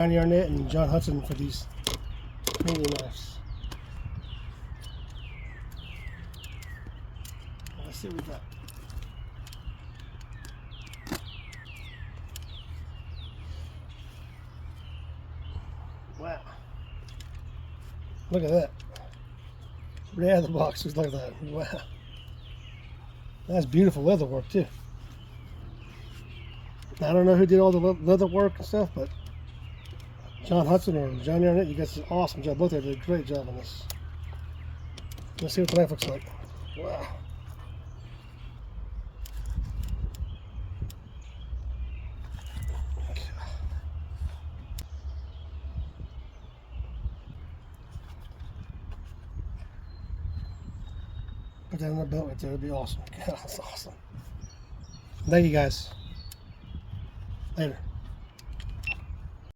Johnny Arnett and John Hudson for these painting knives. Let's see what we got. Wow. Look at that. Right out of the box, just like that. Wow. That's beautiful leather work too. I don't know who did all the leather work and stuff, but John Hudson or Johnny Arnett, you guys did an awesome job. Both of you did a great job on this. Let's see what the knife looks like. Wow. Put that in the belt right there. It'd be awesome. God, that's awesome. Thank you guys. Later.